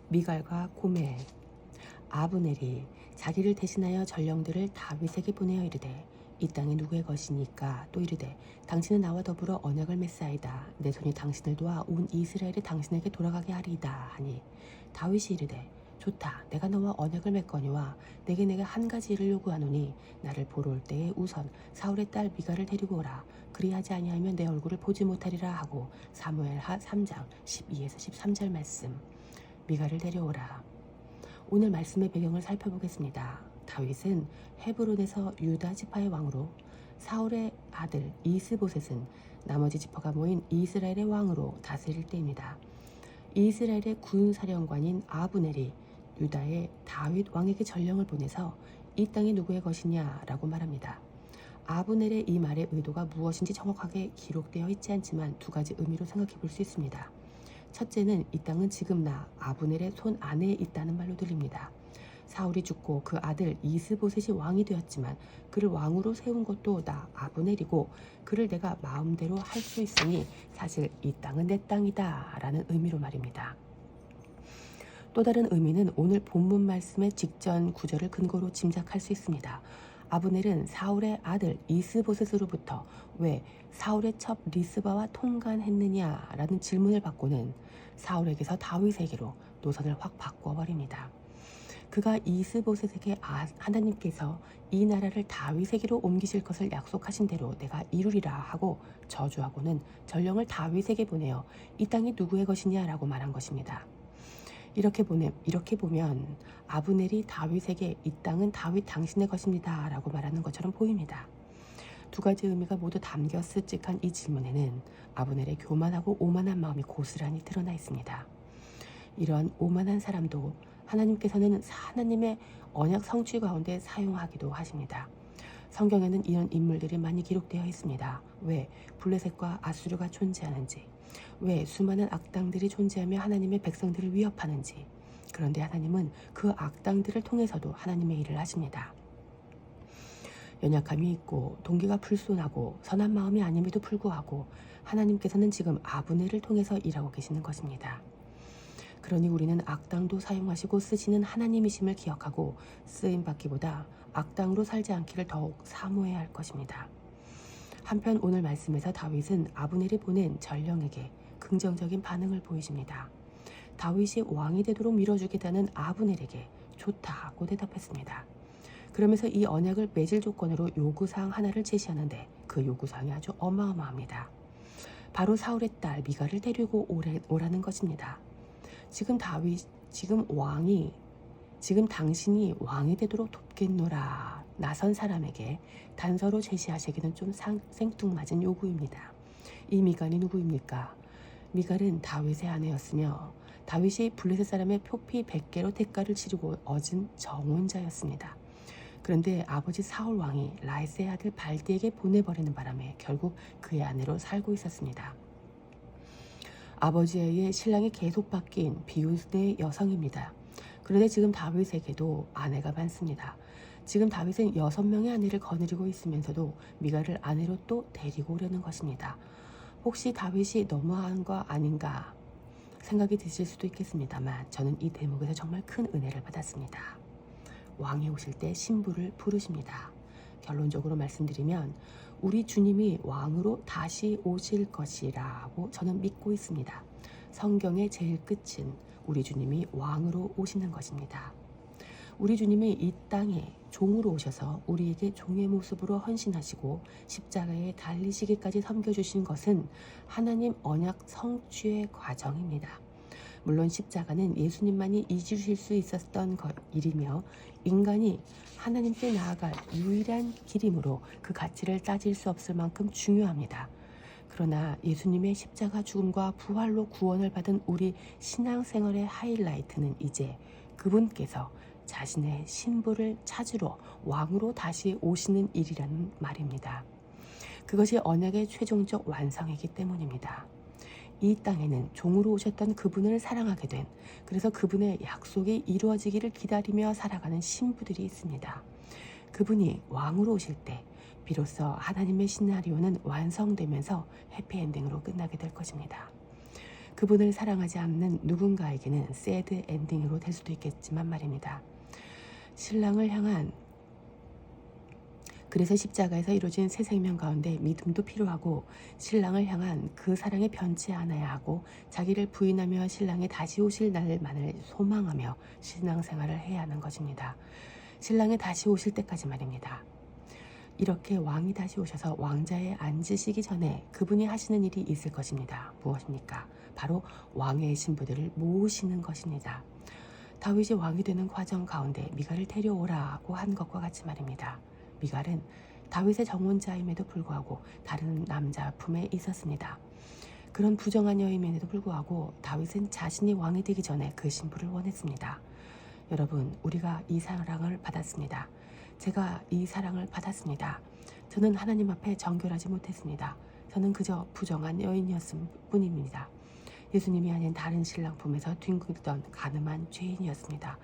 미갈과 고멜. 아브넬이 자기를 대신하여 전령들을 다윗에게 보내어 이르되 이 땅이 누구의 것이니까. 또 이르되 당신은 나와 더불어 언약을 맺사이다. 내 손이 당신을 도와 온 이스라엘이 당신에게 돌아가게 하리이다 하니 다윗이 이르되 좋다. 내가 너와 언약을 맺거니와 내가 한 가지 일을 요구하노니 나를 보러 올 때에 우선 사울의 딸 미갈을 데리고 오라. 그리하지 아니하면 내 얼굴을 보지 못하리라 하고. 사무엘하 3장 12에서 13절 말씀. 미갈을 데려오라. 오늘 말씀의 배경을 살펴보겠습니다. 다윗은 헤브론에서 유다 지파의 왕으로, 사울의 아들 이스보셋은 나머지 지파가 모인 이스라엘의 왕으로 다스릴 때입니다. 이스라엘의 군사령관인 아브넬이 유다의 다윗 왕에게 전령을 보내서 이 땅이 누구의 것이냐라고 말합니다. 아브넬의 이 말의 의도가 무엇인지 정확하게 기록되어 있지 않지만 두 가지 의미로 생각해 볼 수 있습니다. 첫째는 이 땅은 지금 나 아브넬의 손 안에 있다는 말로 들립니다. 사울이 죽고 그 아들 이스보셋이 왕이 되었지만 그를 왕으로 세운 것도 나 아브넬이고 그를 내가 마음대로 할 수 있으니 사실 이 땅은 내 땅이다 라는 의미로 말입니다. 또 다른 의미는 오늘 본문 말씀의 직전 구절을 근거로 짐작할 수 있습니다. 아브넬은 사울의 아들 이스보셋으로부터 왜 사울의 첩 리스바와 통관했느냐라는 질문을 받고는 사울에게서 다윗에게로 노선을 확 바꿔버립니다. 그가 이스보셋에게 하나님께서 이 나라를 다윗에게로 옮기실 것을 약속하신 대로 내가 이루리라 하고 저주하고는 전령을 다윗에게 보내어 이 땅이 누구의 것이냐라고 말한 것입니다. 이렇게 보면 아브넬이 다윗에게 이 땅은 다윗 당신의 것입니다 라고 말하는 것처럼 보입니다. 두 가지 의미가 모두 담겼을 듯한 이 질문에는 아브넬의 교만하고 오만한 마음이 고스란히 드러나 있습니다. 이런 오만한 사람도 하나님께서는 하나님의 언약 성취 가운데 사용하기도 하십니다. 성경에는 이런 인물들이 많이 기록되어 있습니다. 왜 블레셋과 아수르가 존재하는지, 왜 수많은 악당들이 존재하며 하나님의 백성들을 위협하는지. 그런데 하나님은 그 악당들을 통해서도 하나님의 일을 하십니다. 연약함이 있고 동기가 불순하고 선한 마음이 아님에도 불구하고 하나님께서는 지금 아브넬을 통해서 일하고 계시는 것입니다. 그러니 우리는 악당도 사용하시고 쓰시는 하나님이심을 기억하고 쓰임받기보다 악당으로 살지 않기를 더욱 사모해야 할 것입니다. 한편 오늘 말씀에서 다윗은 아브넬이 보낸 전령에게 긍정적인 반응을 보이십니다. 다윗이 왕이 되도록 밀어주겠다는 아브넬에게 좋다고 대답했습니다. 그러면서 이 언약을 맺을 조건으로 요구사항 하나를 제시하는데 그 요구사항이 아주 어마어마합니다. 바로 사울의 딸 미갈을 데리고 오라는 것입니다. 지금 당신이 왕이 되도록 돕겠노라 나선 사람에게 단서로 제시하시기는 좀 생뚱맞은 요구입니다. 이 미갈이 누구입니까? 미갈은 다윗의 아내였으며 다윗이 블레셋 사람의 표피 100개로 대가를 치르고 얻은 정혼자였습니다. 그런데 아버지 사울 왕이 라이스의 아들 발디에게 보내버리는 바람에 결국 그의 아내로 살고 있었습니다. 아버지에 의해 신랑이 계속 바뀐 비웃의 여성입니다. 그런데 지금 다윗에게도 아내가 많습니다. 지금 다윗은 6명의 아내를 거느리고 있으면서도 미갈을 아내로 또 데리고 오려는 것입니다. 혹시 다윗이 너무한 거 아닌가 생각이 드실 수도 있겠습니다만 저는 이 대목에서 정말 큰 은혜를 받았습니다. 왕이 오실 때 신부를 부르십니다. 결론적으로 말씀드리면 우리 주님이 왕으로 다시 오실 것이라고 저는 믿고 있습니다. 성경의 제일 끝은 우리 주님이 왕으로 오시는 것입니다. 우리 주님이 이 땅에 종으로 오셔서 우리에게 종의 모습으로 헌신하시고 십자가에 달리시기까지 섬겨주신 것은 하나님 언약 성취의 과정입니다. 물론 십자가는 예수님만이 이루실 수 있었던 일이며 인간이 하나님께 나아갈 유일한 길이므로 그 가치를 따질 수 없을 만큼 중요합니다. 그러나 예수님의 십자가 죽음과 부활로 구원을 받은 우리 신앙생활의 하이라이트는 이제 그분께서 자신의 신부를 찾으러 왕으로 다시 오시는 일이라는 말입니다. 그것이 언약의 최종적 완성이기 때문입니다. 이 땅에는 종으로 오셨던 그분을 사랑하게 된, 그래서 그분의 약속이 이루어지기를 기다리며 살아가는 신부들이 있습니다. 그분이 왕으로 오실 때 비로소 하나님의 시나리오는 완성되면서 해피엔딩으로 끝나게 될 것입니다. 그분을 사랑하지 않는 누군가에게는 새드 엔딩으로 될 수도 있겠지만 말입니다. 신랑을 향한 그래서 십자가에서 이루어진 새 생명 가운데 믿음도 필요하고 신랑을 향한 그 사랑에 변치 않아야 하고 자기를 부인하며 신랑이 다시 오실 날만을 소망하며 신앙생활을 해야 하는 것입니다. 신랑이 다시 오실 때까지 말입니다. 이렇게 왕이 다시 오셔서 왕자에 앉으시기 전에 그분이 하시는 일이 있을 것입니다. 무엇입니까? 바로 왕의 신부들을 모으시는 것입니다. 다윗이 왕이 되는 과정 가운데 미갈을 데려오라고 한 것과 같이 말입니다. 미갈은 다윗의 정혼자임에도 불구하고 다른 남자 품에 있었습니다. 그런 부정한 여임에도 불구하고 다윗은 자신이 왕이 되기 전에 그 신부를 원했습니다. 여러분, 우리가 이 사랑을 받았습니다. 제가 이 사랑을 받았습니다. 저는 하나님 앞에 정결하지 못했습니다. 저는 그저 부정한 여인이었을 뿐입니다. 예수님이 아닌 다른 신랑 품에서 뒹굴던 가늠한 죄인이었습니다.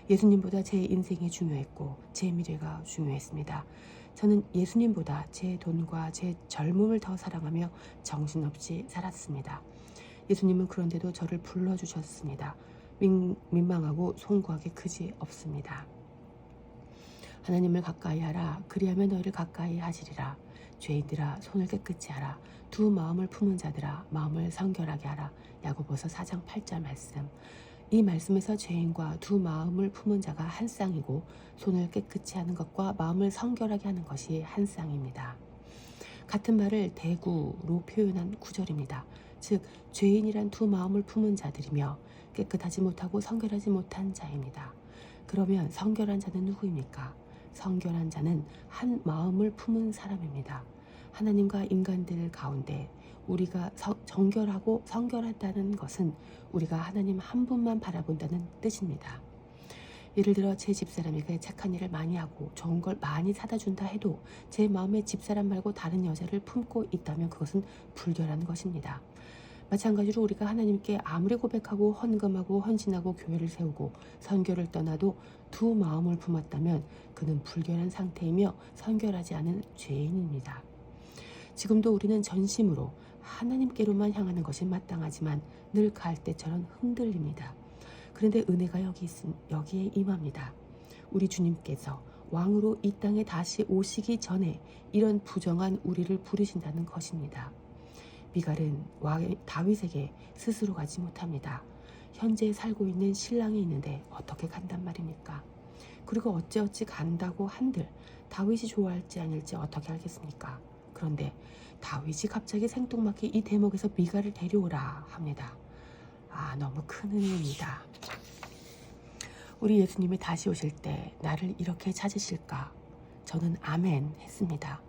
예수님보다 제 인생이 중요했고 제 미래가 중요했습니다. 저는 예수님보다 제 돈과 제 젊음을 더 사랑하며 정신없이 살았습니다. 예수님은 그런데도 저를 불러주셨습니다. 민망하고 송구하기 그지 없습니다. 하나님을 가까이 하라. 그리하면 너희를 가까이 하시리라. 죄인들아 손을 깨끗이 하라. 두 마음을 품은 자들아 마음을 성결하게 하라. 야고보서 4장 8절 말씀. 이 말씀에서 죄인과 두 마음을 품은 자가 한 쌍이고 손을 깨끗이 하는 것과 마음을 성결하게 하는 것이 한 쌍입니다. 같은 말을 대구로 표현한 구절입니다. 즉 죄인이란 두 마음을 품은 자들이며 깨끗하지 못하고 성결하지 못한 자입니다. 그러면 성결한 자는 누구입니까? 성결한 자는 한 마음을 품은 사람입니다. 하나님과 인간들 가운데 우리가 정결하고 성결하다는 것은 우리가 하나님 한 분만 바라본다는 뜻입니다. 예를 들어 제 집사람에게 착한 일을 많이 하고 좋은 걸 많이 사다 준다 해도 제 마음에 집사람 말고 다른 여자를 품고 있다면 그것은 불결한 것입니다. 마찬가지로 우리가 하나님께 아무리 고백하고 헌금하고 헌신하고 교회를 세우고 선교를 떠나도 두 마음을 품었다면 그는 불결한 상태이며 선결하지 않은 죄인입니다. 지금도 우리는 전심으로 하나님께로만 향하는 것이 마땅하지만 늘 갈대처럼 흔들립니다. 그런데 은혜가 여기에 임합니다. 우리 주님께서 왕으로 이 땅에 다시 오시기 전에 이런 부정한 우리를 부르신다는 것입니다. 미갈은 다윗에게 스스로 가지 못합니다. 현재 살고 있는 신랑이 있는데 어떻게 간단 말입니까? 그리고 어찌어찌 간다고 한들 다윗이 좋아할지 아닐지 어떻게 알겠습니까? 그런데 다윗이 갑자기 생뚱맞게 이 대목에서 미갈을 데려오라 합니다. 너무 큰 은혜입니다. 우리 예수님이 다시 오실 때 나를 이렇게 찾으실까? 저는 아멘 했습니다.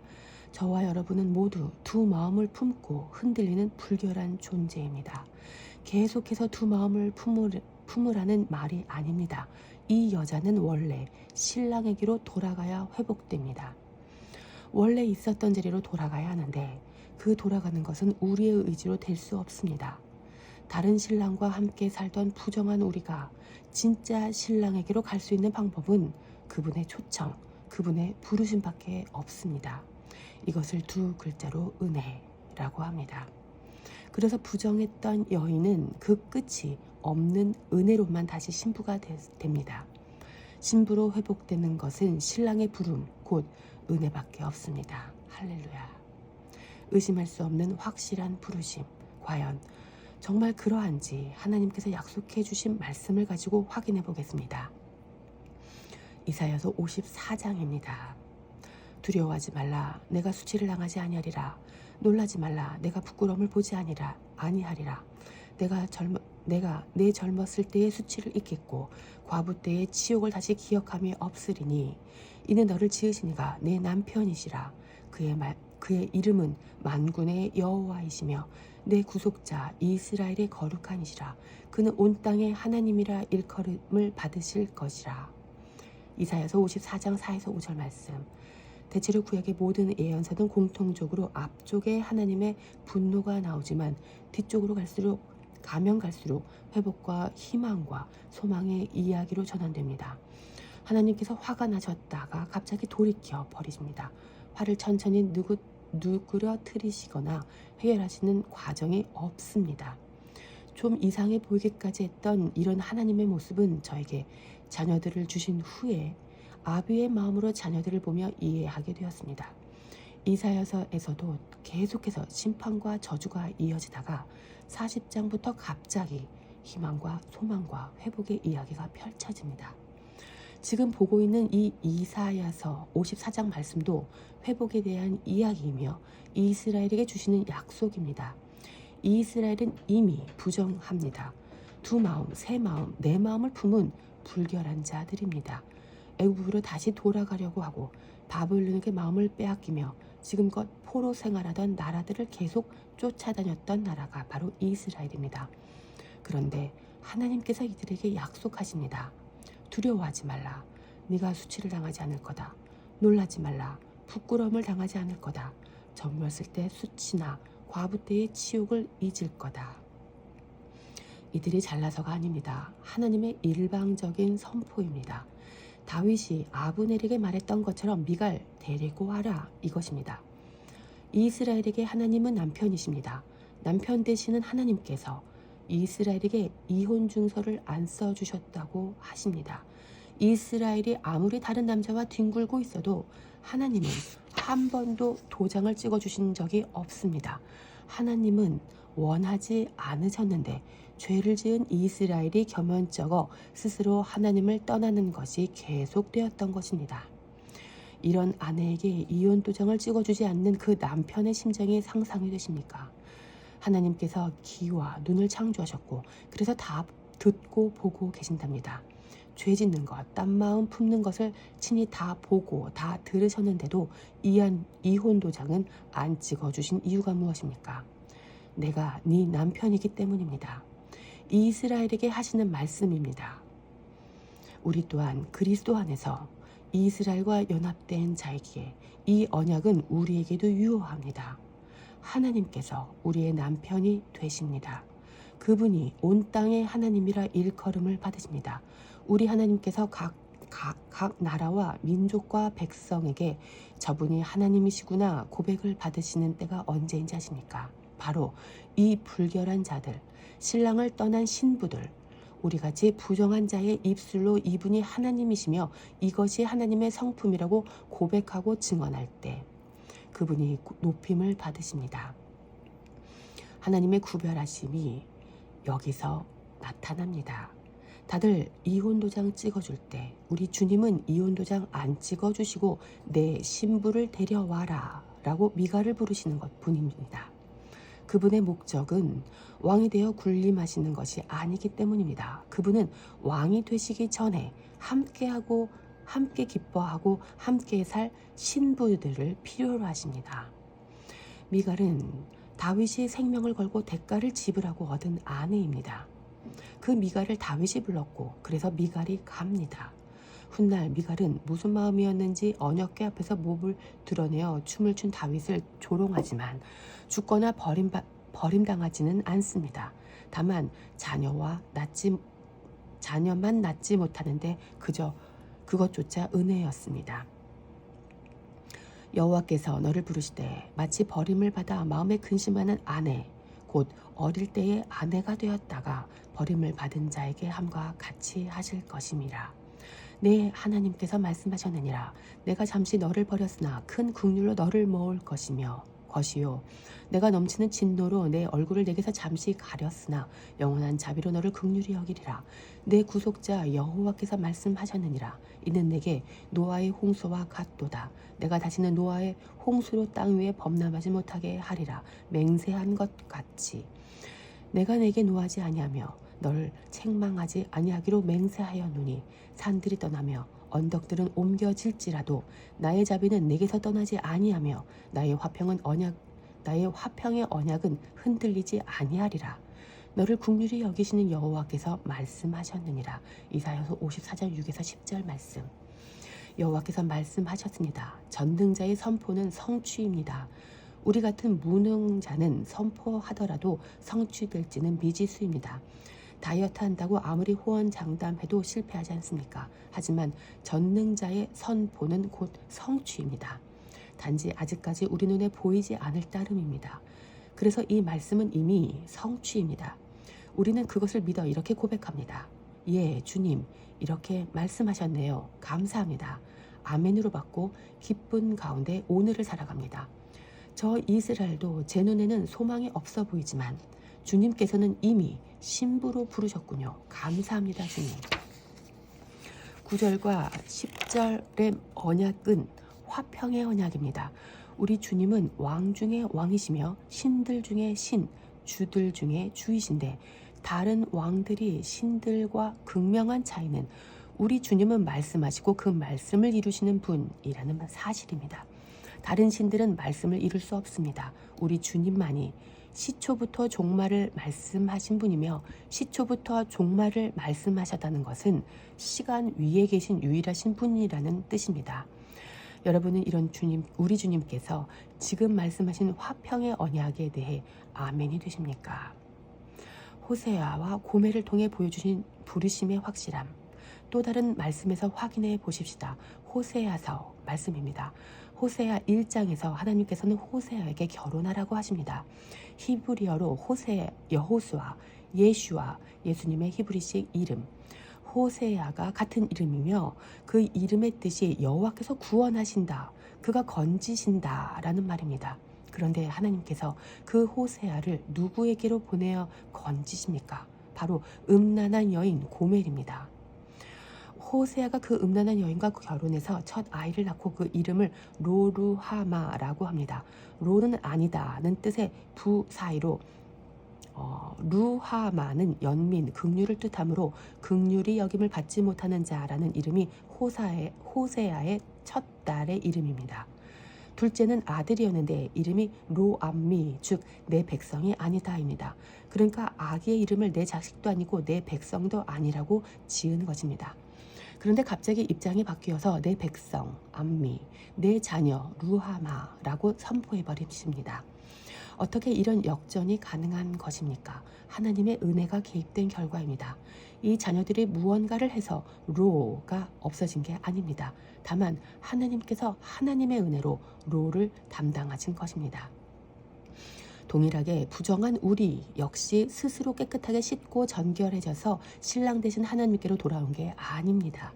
저와 여러분은 모두 두 마음을 품고 흔들리는 불결한 존재입니다. 계속해서 두 마음을 품으라는 말이 아닙니다. 이 여자는 원래 신랑에게로 돌아가야 회복됩니다. 원래 있었던 자리로 돌아가야 하는데 그 돌아가는 것은 우리의 의지로 될 수 없습니다. 다른 신랑과 함께 살던 부정한 우리가 진짜 신랑에게로 갈 수 있는 방법은 그분의 초청, 그분의 부르심밖에 없습니다. 이것을 두 글자로 은혜라고 합니다. 그래서 부정했던 여인은 그 끝이 없는 은혜로만 다시 신부가 됩니다. 신부로 회복되는 것은 신랑의 부름, 곧 은혜밖에 없습니다. 할렐루야. 의심할 수 없는 확실한 부르심. 과연 정말 그러한지 하나님께서 약속해 주신 말씀을 가지고 확인해 보겠습니다. 이사야서 54장입니다. 두려워하지 말라. 내가 수치를 당하지 아니하리라. 놀라지 말라. 내가 부끄러움을 보지 아니하리라. 내가 내 젊었을 때의 수치를 잊겠고 과부 때의 치욕을 다시 기억함이 없으리니 이는 너를 지으신 이가 내 남편이시라. 그의 이름은 만군의 여호와이시며 내 구속자 이스라엘의 거룩한이시라. 그는 온 땅의 하나님이라 일컬음을 받으실 것이라. 이사야서 54장 4에서 5절 말씀. 대체로 구약의 모든 예언서는 공통적으로 앞쪽에 하나님의 분노가 나오지만 뒤쪽으로 가면 갈수록 회복과 희망과 소망의 이야기로 전환됩니다. 하나님께서 화가 나셨다가 갑자기 돌이켜 버리십니다. 화를 천천히 누그러뜨리시거나 해결하시는 과정이 없습니다. 좀 이상해 보이기까지 했던 이런 하나님의 모습은 저에게 자녀들을 주신 후에 아비의 마음으로 자녀들을 보며 이해하게 되었습니다. 이사야서에서도 계속해서 심판과 저주가 이어지다가 40장부터 갑자기 희망과 소망과 회복의 이야기가 펼쳐집니다. 지금 보고 있는 이 이사야서 54장 말씀도 회복에 대한 이야기이며 이스라엘에게 주시는 약속입니다. 이스라엘은 이미 부정합니다. 두 마음, 세 마음, 네 마음을 품은 불결한 자들입니다. 애굽으로 다시 돌아가려고 하고 바벨론에게 마음을 빼앗기며 지금껏 포로 생활하던 나라들을 계속 쫓아다녔던 나라가 바로 이스라엘입니다. 그런데 하나님께서 이들에게 약속하십니다. 두려워하지 말라. 네가 수치를 당하지 않을 거다. 놀라지 말라. 부끄러움을 당하지 않을 거다. 젊었을 때 수치나 과부 때의 치욕을 잊을 거다. 이들이 잘나서가 아닙니다. 하나님의 일방적인 선포입니다. 다윗이 아브넬에게 말했던 것처럼 미갈 데리고 와라 이것입니다. 이스라엘에게 하나님은 남편이십니다. 남편 되시는 하나님께서 이스라엘에게 이혼 증서를 안 써주셨다고 하십니다. 이스라엘이 아무리 다른 남자와 뒹굴고 있어도 하나님은 한 번도 도장을 찍어주신 적이 없습니다. 하나님은 원하지 않으셨는데 죄를 지은 이스라엘이 겸연쩍어 스스로 하나님을 떠나는 것이 계속되었던 것입니다. 이런 아내에게 이혼 도장을 찍어주지 않는 그 남편의 심정이 상상이 되십니까? 하나님께서 귀와 눈을 창조하셨고 그래서 다 듣고 보고 계신답니다. 죄 짓는 것, 딴 마음 품는 것을 친히 다 보고 다 들으셨는데도 이혼 도장은 안 찍어주신 이유가 무엇입니까? 내가 네 남편이기 때문입니다. 이스라엘에게 하시는 말씀입니다. 우리 또한 그리스도 안에서 이스라엘과 연합된 자이기에 이 언약은 우리에게도 유효합니다. 하나님께서 우리의 남편이 되십니다. 그분이 온 땅의 하나님이라 일컬음을 받으십니다. 우리 하나님께서 각 나라와 민족과 백성에게 저분이 하나님이시구나 고백을 받으시는 때가 언제인지 아십니까? 바로 이 불결한 자들, 신랑을 떠난 신부들, 우리같이 부정한 자의 입술로 이분이 하나님이시며 이것이 하나님의 성품이라고 고백하고 증언할 때 그분이 높임을 받으십니다. 하나님의 구별하심이 여기서 나타납니다. 다들 이혼도장 찍어줄 때 우리 주님은 이혼도장 안 찍어주시고 내 신부를 데려와라 라고 미가를 부르시는 것 뿐입니다. 그분의 목적은 왕이 되어 군림하시는 것이 아니기 때문입니다. 그분은 왕이 되시기 전에 함께하고 함께 기뻐하고 함께 살 신부들을 필요로 하십니다. 미갈은 다윗이 생명을 걸고 대가를 지불하고 얻은 아내입니다. 그 미갈을 다윗이 불렀고 그래서 미갈이 갑니다. 훗날 미갈은 무슨 마음이었는지 언약궤 앞에서 몸을 드러내어 춤을 춘 다윗을 조롱하지만 죽거나 버림당하지는 않습니다. 다만 자녀만 낳지 못하는데 그저 그것조차 은혜였습니다. 여호와께서 너를 부르시되 마치 버림을 받아 마음에 근심하는 아내 곧 어릴 때의 아내가 되었다가 버림을 받은 자에게 함과 같이 하실 것임이라. 네, 하나님께서 말씀하셨느니라. 내가 잠시 너를 버렸으나 큰 긍휼로 너를 모을 것이요 내가 넘치는 진노로 내 얼굴을 내게서 잠시 가렸으나 영원한 자비로 너를 긍휼히 여기리라. 내 구속자 여호와께서 말씀하셨느니라. 이는 내게 노아의 홍수와 같도다. 내가 다시는 노아의 홍수로 땅 위에 범람하지 못하게 하리라. 맹세한 것 같이 내가 내게 노하지 아니하며 너를 책망하지 아니하기로 맹세하였노니 산들이 떠나며 언덕들은 옮겨질지라도 나의 자비는 내게서 떠나지 아니하며 나의 화평의 언약은 흔들리지 아니하리라. 너를 긍휼히 여기시는 여호와께서 말씀하셨느니라. 이사야서 54장 6에서 10절 말씀. 여호와께서 말씀하셨습니다. 전능자의 선포는 성취입니다. 우리 같은 무능자는 선포하더라도 성취될지는 미지수입니다. 다이어트 한다고 아무리 호언장담해도 실패하지 않습니까? 하지만 전능자의 선포는 곧 성취입니다. 단지 아직까지 우리 눈에 보이지 않을 따름입니다. 그래서 이 말씀은 이미 성취입니다. 우리는 그것을 믿어 이렇게 고백합니다. 예, 주님, 이렇게 말씀하셨네요. 감사합니다. 아멘으로 받고 기쁜 가운데 오늘을 살아갑니다. 저 이스라엘도 제 눈에는 소망이 없어 보이지만 주님께서는 이미 신부로 부르셨군요. 감사합니다, 주님. 9절과 10절의 언약은 화평의 언약입니다. 우리 주님은 왕 중에 왕이시며 신들 중에 신, 주들 중에 주이신데 다른 왕들이 신들과 극명한 차이는 우리 주님은 말씀하시고 그 말씀을 이루시는 분이라는 사실입니다. 다른 신들은 말씀을 이룰 수 없습니다. 우리 주님만이 시초부터 종말을 말씀하신 분이며 시초부터 종말을 말씀하셨다는 것은 시간 위에 계신 유일하신 분이라는 뜻입니다. 여러분은 이런 주님, 우리 주님께서 지금 말씀하신 화평의 언약에 대해 아멘이 되십니까? 호세아와 고멜을 통해 보여주신 부르심의 확실함, 또 다른 말씀에서 확인해 보십시다. 호세아서 말씀입니다. 호세아 1장에서 하나님께서는 호세아에게 결혼하라고 하십니다. 히브리어로 호세, 여호수아, 예슈아, 예수님의 히브리식 이름. 호세아가 같은 이름이며 그 이름의 뜻이 여호와께서 구원하신다, 그가 건지신다 라는 말입니다. 그런데 하나님께서 그 호세아를 누구에게로 보내어 건지십니까? 바로 음란한 여인 고멜입니다. 호세아가 그 음란한 여인과 결혼해서 첫 아이를 낳고 그 이름을 로루하마라고 합니다. 로는 아니다는 뜻의 부 사이로 루하마는 연민, 긍휼을 뜻하므로 긍휼이 여김을 받지 못하는 자라는 이름이 호세아의 첫 딸의 이름입니다. 둘째는 아들이었는데 이름이 로암미, 즉 내 백성이 아니다입니다. 그러니까 아기의 이름을 내 자식도 아니고 내 백성도 아니라고 지은 것입니다. 그런데 갑자기 입장이 바뀌어서 내 백성, 암미, 내 자녀, 루하마라고 선포해버리십니다. 어떻게 이런 역전이 가능한 것입니까? 하나님의 은혜가 개입된 결과입니다. 이 자녀들이 무언가를 해서 로가 없어진 게 아닙니다. 다만 하나님께서 하나님의 은혜로 로를 담당하신 것입니다. 동일하게 부정한 우리 역시 스스로 깨끗하게 씻고 정결해져서 신랑 되신 하나님께로 돌아온 게 아닙니다.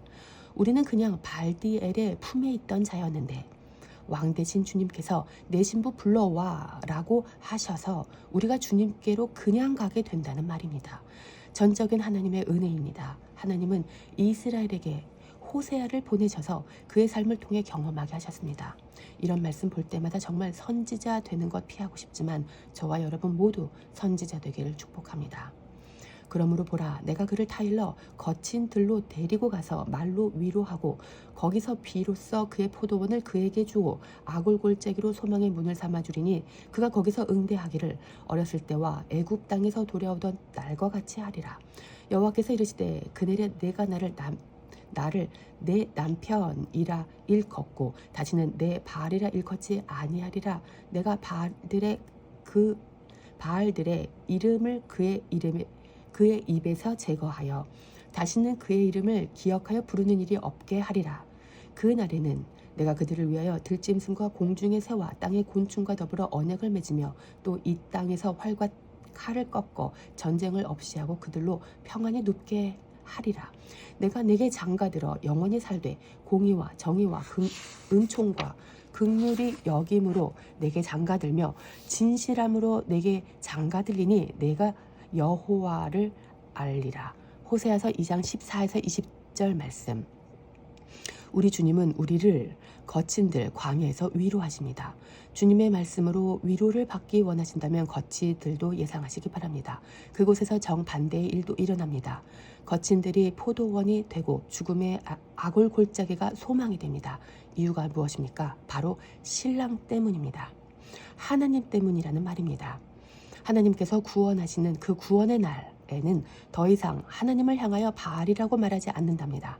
우리는 그냥 발디엘의 품에 있던 자였는데 왕 되신 주님께서 내 신부 불러와 라고 하셔서 우리가 주님께로 그냥 가게 된다는 말입니다. 전적인 하나님의 은혜입니다. 하나님은 이스라엘에게 호세아를 보내셔서 그의 삶을 통해 경험하게 하셨습니다. 이런 말씀 볼 때마다 정말 선지자 되는 것 피하고 싶지만 저와 여러분 모두 선지자 되기를 축복합니다. 그러므로 보라, 내가 그를 타일러 거친 들로 데리고 가서 말로 위로하고 거기서 비로써 그의 포도원을 그에게 주고 아골골짜기로 소망의 문을 삼아주리니 그가 거기서 응대하기를 어렸을 때와 애굽 땅에서 도래오던 날과 같이 하리라. 여호와께서 이르시되 그날에 내가 나를 내 남편이라 일컫고 다시는 내 바알이라 일컫지 아니하리라. 내가 바알들의 이름을 그의 입에서 제거하여 다시는 그의 이름을 기억하여 부르는 일이 없게 하리라. 그 날에는 내가 그들을 위하여 들짐승과 공중의 새와 땅의 곤충과 더불어 언약을 맺으며 또 이 땅에서 활과 칼을 꺾어 전쟁을 없이 하고 그들로 평안히 눕게 하리라. 내가 내게 장가들어 영원히 살되 공의와 정의와 은총과 긍휼이 여김으로 내게 장가들며 진실함으로 내게 장가들리니 내가 여호와를 알리라. 호세아서 2장 14에서 20절 말씀. 우리 주님은 우리를 거친 들 광야에서 위로하십니다. 주님의 말씀으로 위로를 받기 원하신다면 거친 들도 예상하시기 바랍니다. 그곳에서 정반대의 일도 일어납니다. 거친 들이 포도원이 되고 죽음의 아골 골짜기가 소망이 됩니다. 이유가 무엇입니까? 바로 신랑 때문입니다. 하나님 때문이라는 말입니다. 하나님께서 구원하시는 그 구원의 날에는 더 이상 하나님을 향하여 바알이라고 말하지 않는답니다.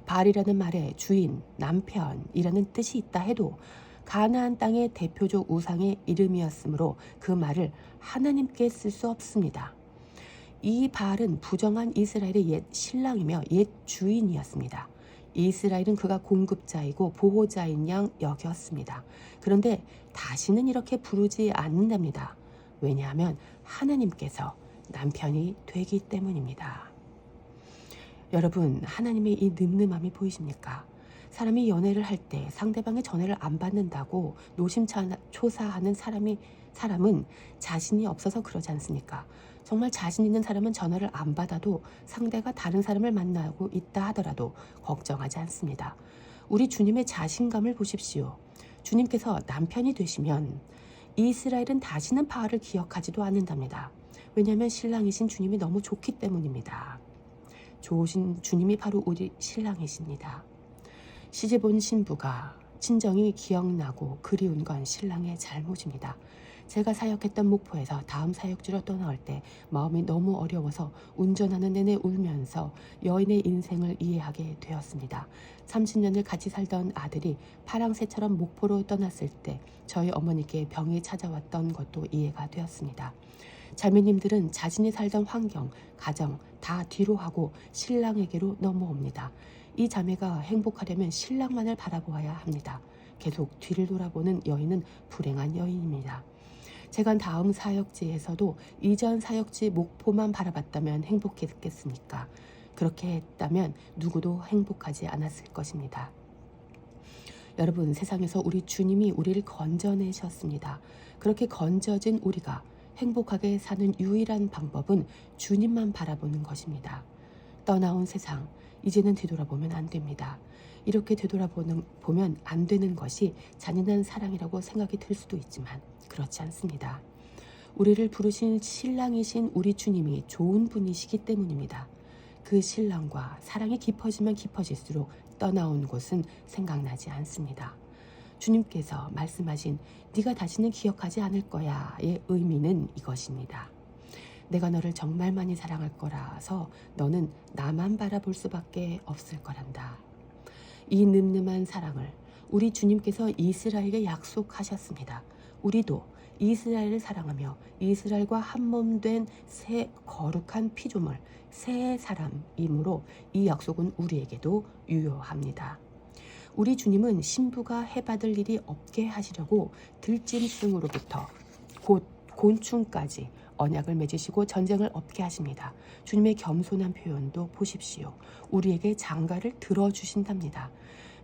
바알이라는 말에 주인, 남편이라는 뜻이 있다 해도 가나안 땅의 대표적 우상의 이름이었으므로 그 말을 하나님께 쓸 수 없습니다. 이 바알은 부정한 이스라엘의 옛 신랑이며 옛 주인이었습니다. 이스라엘은 그가 공급자이고 보호자인 양 여겼습니다. 그런데 다시는 이렇게 부르지 않는답니다. 왜냐하면 하나님께서 남편이 되기 때문입니다. 여러분, 하나님의 이 늠름함이 보이십니까? 사람이 연애를 할 때 상대방의 전애를 안 받는다고 노심초사하는 사람은 자신이 없어서 그러지 않습니까? 정말 자신 있는 사람은 전화를 안 받아도 상대가 다른 사람을 만나고 있다 하더라도 걱정하지 않습니다. 우리 주님의 자신감을 보십시오. 주님께서 남편이 되시면 이스라엘은 다시는 바알을 기억하지도 않는답니다. 왜냐하면 신랑이신 주님이 너무 좋기 때문입니다. 좋으신 주님이 바로 우리 신랑이십니다. 시집온 신부가 친정이 기억나고 그리운 건 신랑의 잘못입니다. 제가 사역했던 목포에서 다음 사역지로 떠나올 때 마음이 너무 어려워서 운전하는 내내 울면서 여인의 인생을 이해하게 되었습니다. 30년을 같이 살던 아들이 파랑새처럼 목포로 떠났을 때 저희 어머니께 병이 찾아왔던 것도 이해가 되었습니다. 자매님들은 자신이 살던 환경, 가정 다 뒤로 하고 신랑에게로 넘어옵니다. 이 자매가 행복하려면 신랑만을 바라보아야 합니다. 계속 뒤를 돌아보는 여인은 불행한 여인입니다. 제가 다음 사역지에서도 이전 사역지 목포만 바라봤다면 행복했겠습니까? 그렇게 했다면 누구도 행복하지 않았을 것입니다. 여러분, 세상에서 우리 주님이 우리를 건져내셨습니다. 그렇게 건져진 우리가 행복하게 사는 유일한 방법은 주님만 바라보는 것입니다. 떠나온 세상, 이제는 되돌아보면 안 됩니다. 이렇게 되돌아보면 안 되는 것이 잔인한 사랑이라고 생각이 들 수도 있지만 그렇지 않습니다. 우리를 부르신 신랑이신 우리 주님이 좋은 분이시기 때문입니다. 그 신랑과 사랑이 깊어지면 깊어질수록 떠나온 곳은 생각나지 않습니다. 주님께서 말씀하신 네가 다시는 기억하지 않을 거야의 의미는 이것입니다. 내가 너를 정말 많이 사랑할 거라서 너는 나만 바라볼 수밖에 없을 거란다. 이 늠름한 사랑을 우리 주님께서 이스라엘에게 약속하셨습니다. 우리도 이스라엘을 사랑하며 이스라엘과 한 몸 된 새 거룩한 피조물, 새 사람이므로 이 약속은 우리에게도 유효합니다. 우리 주님은 신부가 해받을 일이 없게 하시려고 들짐승으로부터 곧 곤충까지 언약을 맺으시고 전쟁을 없게 하십니다. 주님의 겸손한 표현도 보십시오. 우리에게 장가를 들어주신답니다.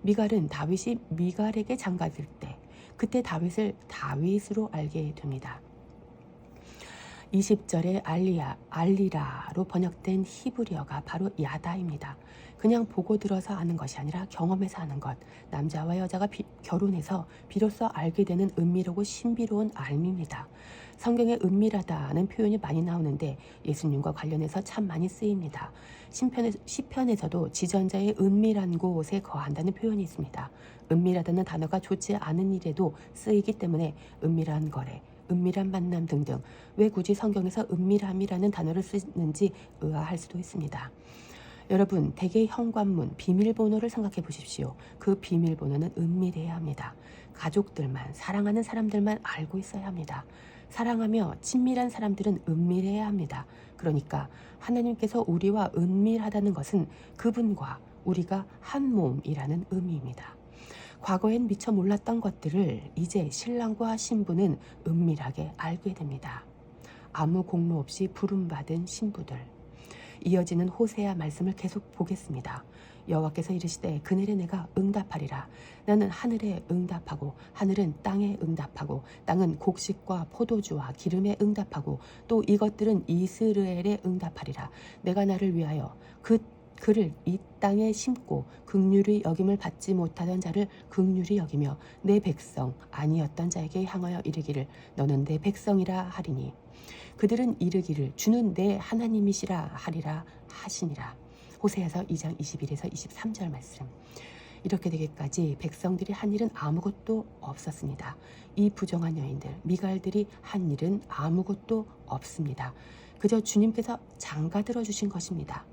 미갈은 다윗이 미갈에게 장가들 때 그때 다윗을 다윗으로 알게 됩니다. 20절에 알리라로 번역된 히브리어가 바로 야다입니다. 그냥 보고 들어서 아는 것이 아니라 경험해서 아는 것. 남자와 여자가 결혼해서 비로소 알게 되는 은밀하고 신비로운 알미입니다. 성경에 은밀하다는 표현이 많이 나오는데 예수님과 관련해서 참 많이 쓰입니다. 시편에서도 지전자의 은밀한 곳에 거한다는 표현이 있습니다. 은밀하다는 단어가 좋지 않은 일에도 쓰이기 때문에 은밀한 거래, 은밀한 만남 등등 왜 굳이 성경에서 은밀함이라는 단어를 쓰는지 의아할 수도 있습니다. 여러분, 대개 현관문 비밀번호를 생각해 보십시오. 그 비밀번호는 은밀해야 합니다. 가족들만, 사랑하는 사람들만 알고 있어야 합니다. 사랑하며 친밀한 사람들은 은밀해야 합니다. 그러니까 하나님께서 우리와 은밀하다는 것은 그분과 우리가 한 몸이라는 의미입니다. 과거엔 미처 몰랐던 것들을 이제 신랑과 신부는 은밀하게 알게 됩니다. 아무 공로 없이 부름받은 신부들. 이어지는 호세아 말씀을 계속 보겠습니다. 여호와께서 이르시되 그날에 내가 응답하리라. 나는 하늘에 응답하고 하늘은 땅에 응답하고 땅은 곡식과 포도주와 기름에 응답하고 또 이것들은 이스라엘에 응답하리라. 내가 나를 위하여 그를 이 땅에 심고 긍휼히 여김을 받지 못하던 자를 긍휼히 여기며 내 백성 아니었던 자에게 향하여 이르기를 너는 내 백성이라 하리니 그들은 이르기를 주는 내 하나님이시라 하리라 하시니라. 호세아서 2장 21에서 23절 말씀. 이렇게 되기까지 백성들이 한 일은 아무것도 없었습니다. 이 부정한 여인들, 미갈들이 한 일은 아무것도 없습니다. 그저 주님께서 장가 들어주신 것입니다.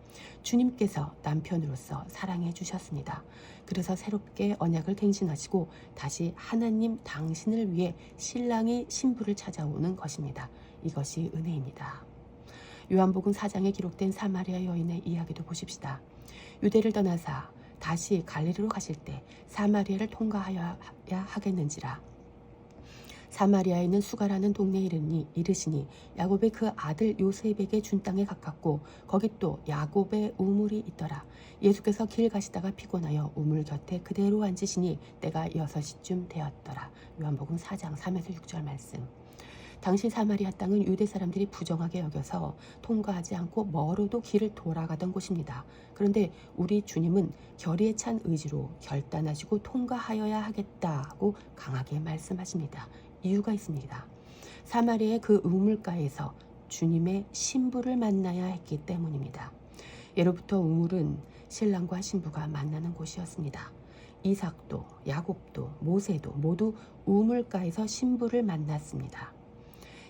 주님께서 남편으로서 사랑해 주셨습니다. 그래서 새롭게 언약을 갱신하시고 다시 하나님 당신을 위해 신랑이 신부를 찾아오는 것입니다. 이것이 은혜입니다. 요한복음 4장에 기록된 사마리아 여인의 이야기도 보십시다. 유대를 떠나사 다시 갈릴리로 가실 때 사마리아를 통과하여야 하겠는지라 사마리아에 있는 수가라는 동네에 이르시니 야곱이 그 아들 요셉에게 준 땅에 가깝고 거기 또 야곱의 우물이 있더라. 예수께서 길 가시다가 피곤하여 우물 곁에 그대로 앉으시니 때가 6시쯤 되었더라. 요한복음 4장 3에서 6절 말씀. 당시 사마리아 땅은 유대 사람들이 부정하게 여겨서 통과하지 않고 멀어도 길을 돌아가던 곳입니다. 그런데 우리 주님은 결의에 찬 의지로 결단하시고 통과하여야 하겠다고 강하게 말씀하십니다. 이유가 있습니다. 사마리아의 그 우물가에서 주님의 신부를 만나야 했기 때문입니다. 예로부터 우물은 신랑과 신부가 만나는 곳이었습니다. 이삭도 야곱도 모세도 모두 우물가에서 신부를 만났습니다.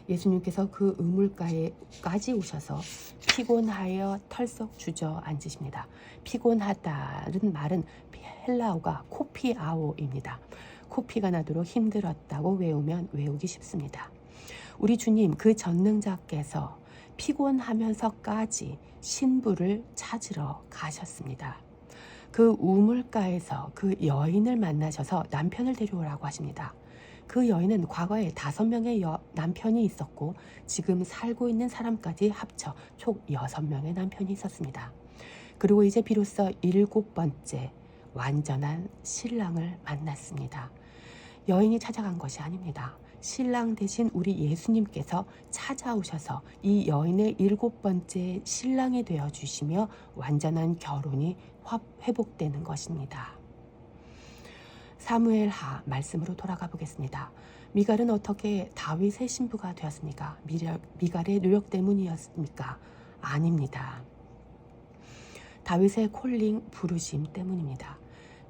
예수님께서 그 우물가에까지 오셔서 피곤하여 털썩 주저앉으십니다. 피곤하다는 말은 헬라어가 코피아오입니다. 코피가 나도록 힘들었다고 외우면 외우기 쉽습니다. 우리 주님 그 전능자께서 피곤하면서까지 신부를 찾으러 가셨습니다. 그 우물가에서 그 여인을 만나셔서 남편을 데려오라고 하십니다. 그 여인은 과거에 5명의 남편이 있었고 지금 살고 있는 사람까지 합쳐 총 6명의 남편이 있었습니다. 그리고 이제 비로소 7번째 완전한 신랑을 만났습니다. 여인이 찾아간 것이 아닙니다. 신랑 대신 우리 예수님께서 찾아오셔서 이 여인의 7번째 신랑이 되어주시며 완전한 결혼이 회복되는 것입니다. 사무엘하 말씀으로 돌아가 보겠습니다. 미갈은 어떻게 다윗의 신부가 되었습니까? 미갈의 노력 때문이었습니까? 아닙니다. 다윗의 콜링 부르심 때문입니다.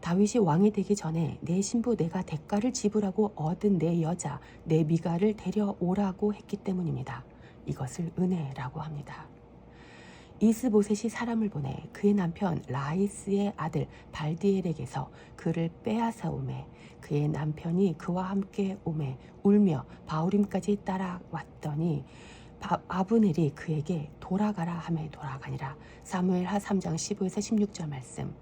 다윗이 왕이 되기 전에 내 신부 내가 대가를 지불하고 얻은 내 여자 내 미갈을 데려오라고 했기 때문입니다. 이것을 은혜라고 합니다. 이스보셋이 사람을 보내 그의 남편 라이스의 아들 발디엘에게서 그를 빼앗아 오매 그의 남편이 그와 함께 오매 울며 바후림까지 따라왔더니 아브넬이 그에게 돌아가라 하매 돌아가니라. 사무엘하 3장 15에서 16절 말씀.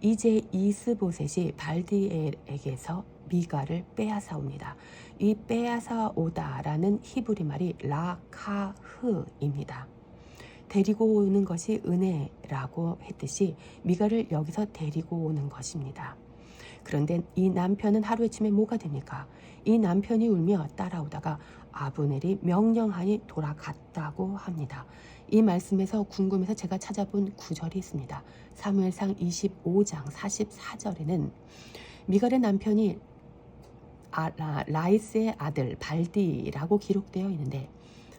이제 이스보셋이 발디엘에게서 미갈을 빼앗아 옵니다. 이 빼앗아 오다라는 히브리 말이 라카흐입니다. 데리고 오는 것이 은혜라고 했듯이 미갈을 여기서 데리고 오는 것입니다. 그런데 이 남편은 하루아침에 뭐가 됩니까? 이 남편이 울며 따라오다가 아브넬이 명령하니 돌아갔다고 합니다. 이 말씀에서 궁금해서 제가 찾아본 구절이 있습니다. 사무엘상 25장 44절에는 미갈의 남편이 라이스의 아들 발디라고 기록되어 있는데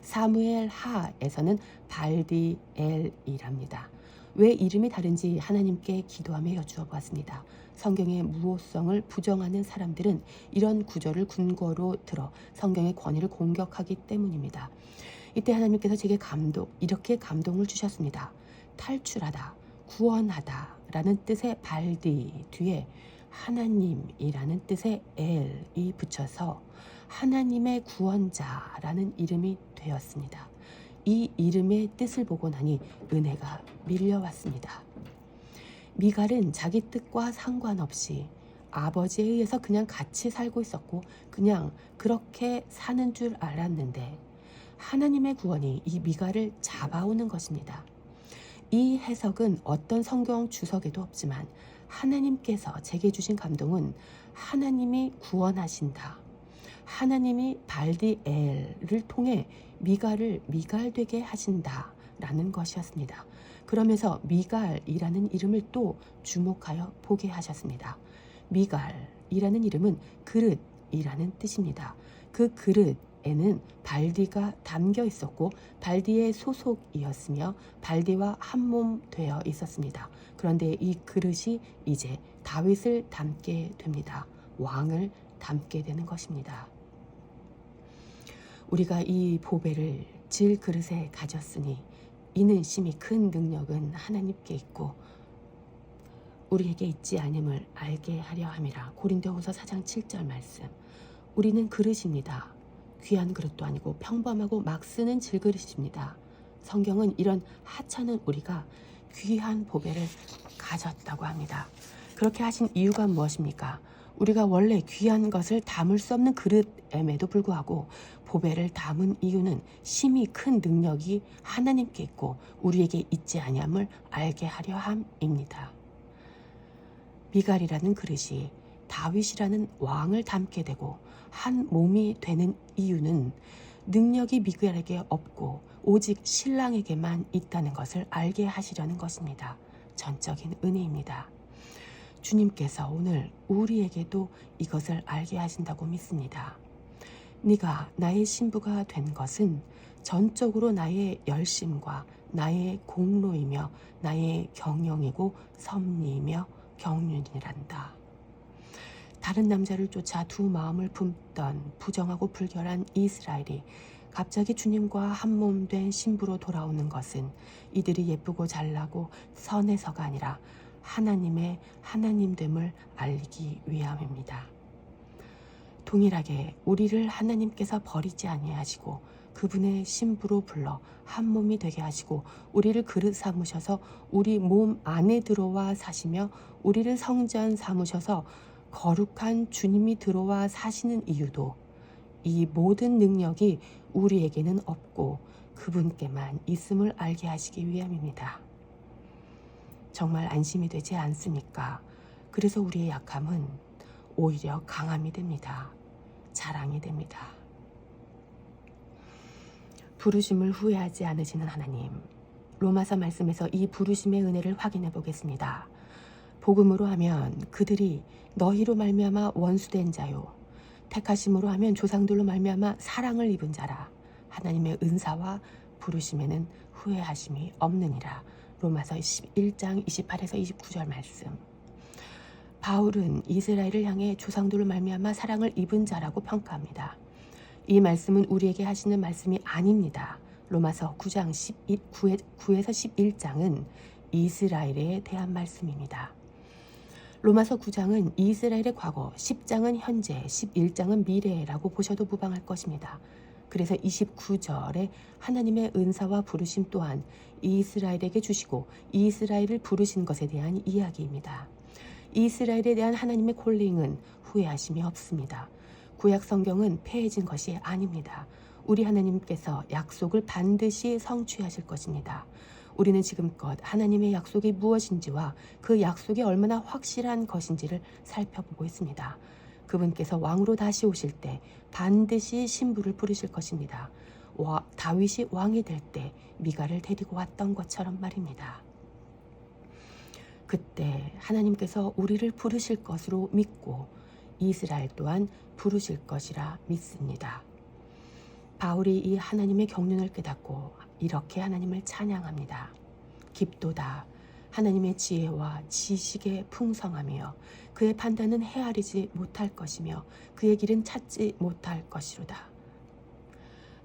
사무엘 하에서는 발디엘이랍니다. 왜 이름이 다른지 하나님께 기도하며 여쭈어 보았습니다. 성경의 무호성을 부정하는 사람들은 이런 구절을 근거로 들어 성경의 권위를 공격하기 때문입니다. 이때 하나님께서 제게 이렇게 감동을 주셨습니다. 탈출하다, 구원하다 라는 뜻의 발디 뒤에 하나님이라는 뜻의 엘이 붙여서 하나님의 구원자라는 이름이 되었습니다. 이 이름의 뜻을 보고 나니 은혜가 밀려왔습니다. 미갈은 자기 뜻과 상관없이 아버지에 의해서 그냥 같이 살고 있었고 그냥 그렇게 사는 줄 알았는데 하나님의 구원이 이 미갈을 잡아오는 것입니다. 이 해석은 어떤 성경 주석에도 없지만 하나님께서 제게 주신 감동은 하나님이 구원하신다. 하나님이 발디엘을 통해 미갈을 미갈되게 하신다라는 것이었습니다. 그러면서 미갈이라는 이름을 또 주목하여 보게 하셨습니다. 미갈이라는 이름은 그릇이라는 뜻입니다. 그 그릇에는 발디가 담겨 있었고 발디의 소속이었으며 발디와 한 몸 되어 있었습니다. 그런데 이 그릇이 이제 다윗을 담게 됩니다. 왕을 담게 되는 것입니다. 우리가 이 보배를 질 그릇에 가졌으니 이는 심히 큰 능력은 하나님께 있고 우리에게 있지 아님을 알게 하려 함이라. 고린도후서 4장 7절 말씀. 우리는 그릇입니다. 귀한 그릇도 아니고 평범하고 막 쓰는 질그릇입니다. 성경은 이런 하찮은 우리가 귀한 보배를 가졌다고 합니다. 그렇게 하신 이유가 무엇입니까? 우리가 원래 귀한 것을 담을 수 없는 그릇임에도 불구하고 보배를 담은 이유는 심히 큰 능력이 하나님께 있고 우리에게 있지 아니함을 알게 하려 함입니다. 미갈이라는 그릇이 다윗이라는 왕을 담게 되고 한 몸이 되는 이유는 능력이 미갈에게 없고 오직 신랑에게만 있다는 것을 알게 하시려는 것입니다. 전적인 은혜입니다. 주님께서 오늘 우리에게도 이것을 알게 하신다고 믿습니다. 네가 나의 신부가 된 것은 전적으로 나의 열심과 나의 공로이며 나의 경영이고 섭리이며 경륜이란다. 다른 남자를 쫓아 두 마음을 품던 부정하고 불결한 이스라엘이 갑자기 주님과 한 몸 된 신부로 돌아오는 것은 이들이 예쁘고 잘나고 선해서가 아니라 하나님의 하나님됨을 알리기 위함입니다. 동일하게 우리를 하나님께서 버리지 아니하시고 그분의 신부로 불러 한 몸이 되게 하시고 우리를 그릇 삼으셔서 우리 몸 안에 들어와 사시며 우리를 성전 삼으셔서 거룩한 주님이 들어와 사시는 이유도 이 모든 능력이 우리에게는 없고 그분께만 있음을 알게 하시기 위함입니다. 정말 안심이 되지 않습니까? 그래서 우리의 약함은 오히려 강함이 됩니다. 자랑이 됩니다. 부르심을 후회하지 않으시는 하나님, 로마서 말씀에서 이 부르심의 은혜를 확인해 보겠습니다. 복음으로 하면 그들이 너희로 말미암아 원수된 자요, 택하심으로 하면 조상들로 말미암아 사랑을 입은 자라. 하나님의 은사와 부르심에는 후회하심이 없느니라. 로마서 11장 28에서 29절 말씀. 바울은 이스라엘을 향해 조상들로 말미암아 사랑을 입은 자라고 평가합니다. 이 말씀은 우리에게 하시는 말씀이 아닙니다. 로마서 9장 9에서 11장은 이스라엘에 대한 말씀입니다. 로마서 9장은 이스라엘의 과거, 10장은 현재, 11장은 미래라고 보셔도 무방할 것입니다. 그래서 29절에 하나님의 은사와 부르심 또한 이스라엘에게 주시고 이스라엘을 부르신 것에 대한 이야기입니다. 이스라엘에 대한 하나님의 콜링은 후회하심이 없습니다. 구약 성경은 폐해진 것이 아닙니다. 우리 하나님께서 약속을 반드시 성취하실 것입니다. 우리는 지금껏 하나님의 약속이 무엇인지와 그 약속이 얼마나 확실한 것인지를 살펴보고 있습니다. 그분께서 왕으로 다시 오실 때 반드시 신부를 부르실 것입니다. 다윗이 왕이 될 때 미갈을 데리고 왔던 것처럼 말입니다. 그때 하나님께서 우리를 부르실 것으로 믿고 이스라엘 또한 부르실 것이라 믿습니다. 바울이 이 하나님의 경륜을 깨닫고 이렇게 하나님을 찬양합니다. 깊도다. 하나님의 지혜와 지식의 풍성하며 그의 판단은 헤아리지 못할 것이며 그의 길은 찾지 못할 것이로다.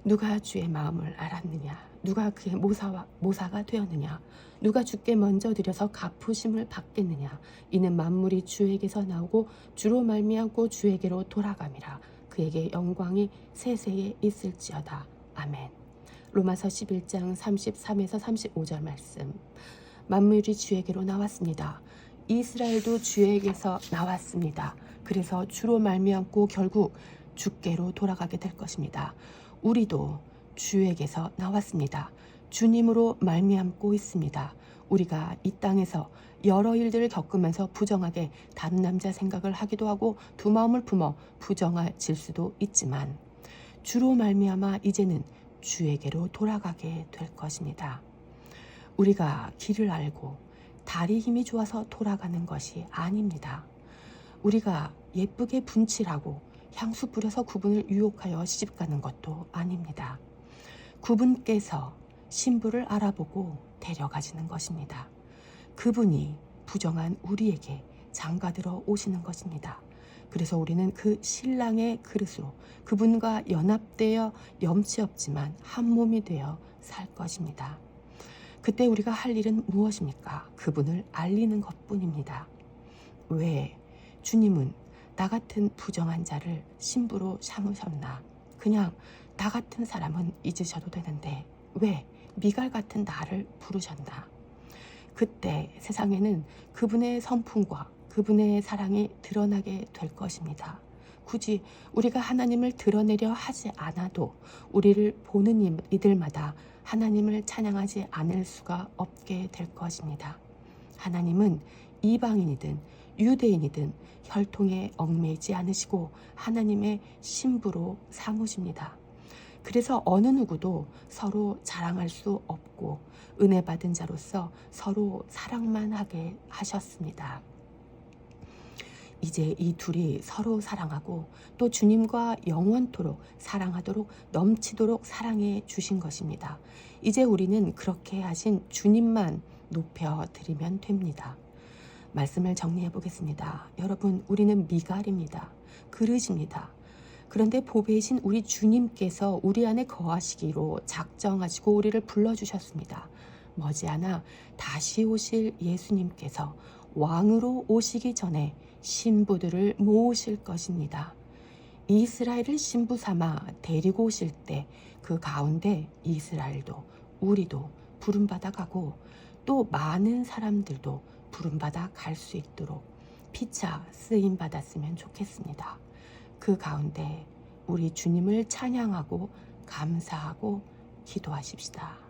누가 주의 마음을 알았느냐? 누가 그의 모사가 되었느냐? 누가 주께 먼저 드려서 갚으심을 받겠느냐? 이는 만물이 주에게서 나오고 주로 말미암고 주에게로 돌아감이라. 그에게 영광이 세세에 있을지어다. 아멘. 로마서 11장 33에서 35절 말씀. 만물이 주에게로 나왔습니다. 이스라엘도 주에게서 나왔습니다. 그래서 주로 말미암고 결국 주께로 돌아가게 될 것입니다. 우리도 주에게서 나왔습니다. 주님으로 말미암고 있습니다. 우리가 이 땅에서 여러 일들을 겪으면서 부정하게 다른 남자 생각을 하기도 하고 두 마음을 품어 부정해질 수도 있지만 주로 말미암아 이제는 주에게로 돌아가게 될 것입니다. 우리가 길을 알고 다리 힘이 좋아서 돌아가는 것이 아닙니다. 우리가 예쁘게 분칠하고 향수 뿌려서 그분을 유혹하여 시집가는 것도 아닙니다. 그분께서 신부를 알아보고 데려가시는 것입니다. 그분이 부정한 우리에게 장가들어 오시는 것입니다. 그래서 우리는 그 신랑의 그릇으로 그분과 연합되어 염치 없지만 한 몸이 되어 살 것입니다. 그때 우리가 할 일은 무엇입니까? 그분을 알리는 것뿐입니다. 왜 주님은 나 같은 부정한 자를 신부로 삼으셨나? 그냥 나 같은 사람은 잊으셔도 되는데 왜 미갈 같은 나를 부르셨나? 그때 세상에는 그분의 성품과 그분의 사랑이 드러나게 될 것입니다. 굳이 우리가 하나님을 드러내려 하지 않아도 우리를 보는 이들마다 하나님을 찬양하지 않을 수가 없게 될 것입니다. 하나님은 이방인이든 유대인이든 혈통에 얽매이지 않으시고 하나님의 신부로 삼으십니다. 그래서 어느 누구도 서로 자랑할 수 없고 은혜 받은 자로서 서로 사랑만 하게 하셨습니다. 이제 이 둘이 서로 사랑하고 또 주님과 영원토록 사랑하도록 넘치도록 사랑해 주신 것입니다. 이제 우리는 그렇게 하신 주님만 높여드리면 됩니다. 말씀을 정리해 보겠습니다. 여러분, 우리는 미갈입니다. 그릇입니다. 그런데 보배이신 우리 주님께서 우리 안에 거하시기로 작정하시고 우리를 불러주셨습니다. 머지않아 다시 오실 예수님께서 왕으로 오시기 전에 신부들을 모으실 것입니다. 이스라엘을 신부 삼아 데리고 오실 때 그 가운데 이스라엘도 우리도 부름받아 가고 또 많은 사람들도 부름받아 갈 수 있도록 피차 쓰임 받았으면 좋겠습니다. 그 가운데 우리 주님을 찬양하고 감사하고 기도하십시다.